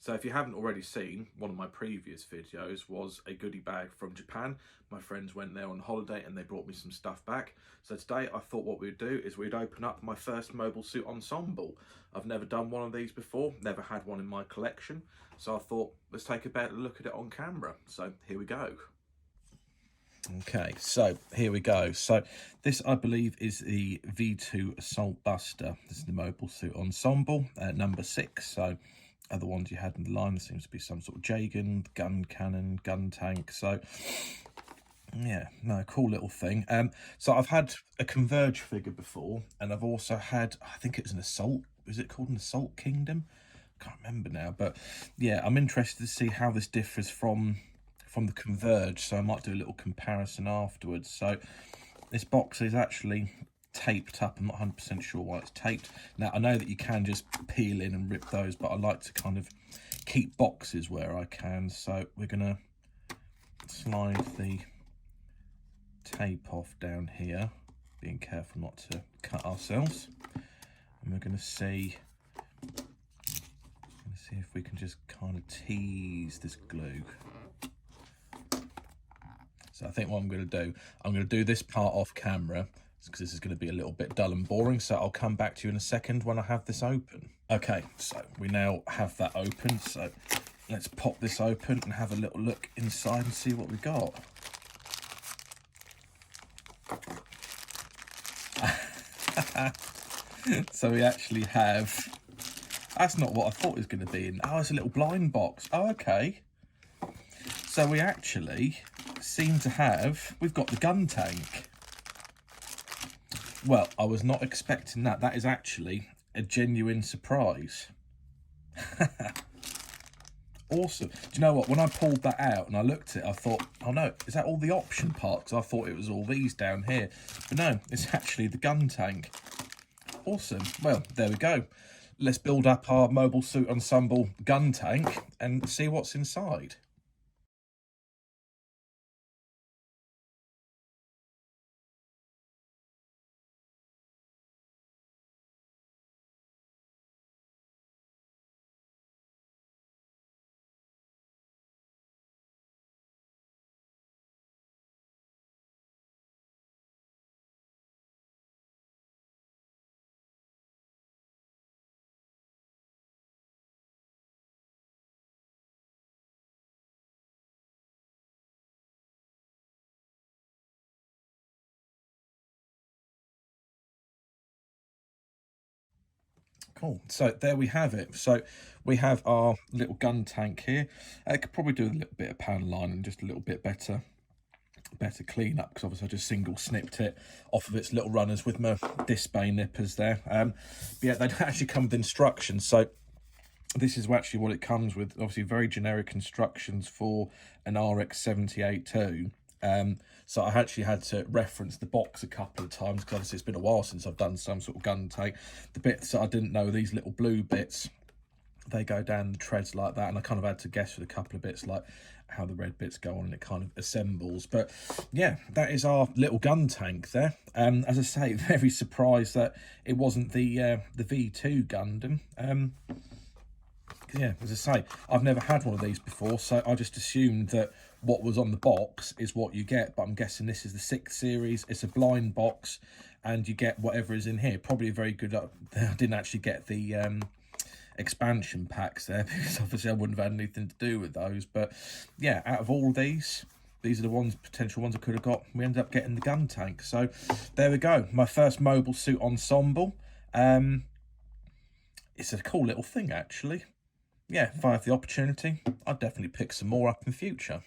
So if you haven't already seen, one of my previous videos was a goodie bag from Japan. My friends went there on holiday and they brought me some stuff back. So today I thought what we'd do is we'd open up my first mobile suit ensemble. I've never done one of these before, never had one in my collection. So I thought, let's take a better look at it on camera. So here we go. Okay, so here we go. So this, I believe, is the V2 Assault Buster. This is the mobile suit ensemble, number 6. So other ones you had in the line, there seems to be some sort of J-gun, gun cannon, gun tank. So yeah, no, cool little thing. So I've had a Converge figure before, and I've also had, I think it was an Assault, is it called an Assault Kingdom? Can't remember now, but yeah, I'm interested to see how this differs from the Converge, so I might do a little comparison afterwards. So this box is actually taped up. I'm not 100% sure why it's taped. Now, I know that you can just peel in and rip those, but I like to kind of keep boxes where I can. So we're going to slide the tape off down here, being careful not to cut ourselves. And we're going to see if we can just kind of tease this glue. So I think what I'm going to do this part off camera, because this is going to be a little bit dull and boring, so I'll come back to you in a second when I have this open. Okay, so we now have that open, so let's pop this open and have a little look inside and see what we got. So we actually have, that's not what I thought it was going to be in. Oh, it's a little blind box. Oh, okay. So we actually seem to have, we've got the Guntank. Well, I was not expecting that. That is actually a genuine surprise. Awesome. Do you know what? When I pulled that out and I looked at it, I thought, oh no, is that all the option parts? I thought it was all these down here. But no, it's actually the Guntank. Awesome. Well, there we go. Let's build up our mobile suit ensemble Guntank and see what's inside. Cool. So there we have it. So we have our little Guntank here. I could probably do a little bit of panel line and just a little bit better clean up, because obviously I just single snipped it off of its little runners with my disc bay nippers there. But yeah, they don't actually come with instructions. So this is actually what it comes with. Obviously very generic instructions for an RX-78-2. So I actually had to reference the box a couple of times, because obviously it's been a while since I've done some sort of gun tank. The bits that I didn't know, these little blue bits, they go down the treads like that, and I kind of had to guess with a couple of bits like how the red bits go on and it kind of assembles. But yeah, that is our little gun tank there. As I say, very surprised that it wasn't the V2 Gundam. Yeah, as I say, I've never had one of these before, so I just assumed that what was on the box is what you get, but I'm guessing this is the 6th series. It's a blind box, and you get whatever is in here. Probably a very good, I didn't actually get the expansion packs there, because obviously I wouldn't have had anything to do with those. But yeah, out of all these are the potential ones I could have got. We ended up getting the Guntank. So there we go, my first mobile suit ensemble. It's a cool little thing, actually. Yeah, if I have the opportunity, I'd definitely pick some more up in future.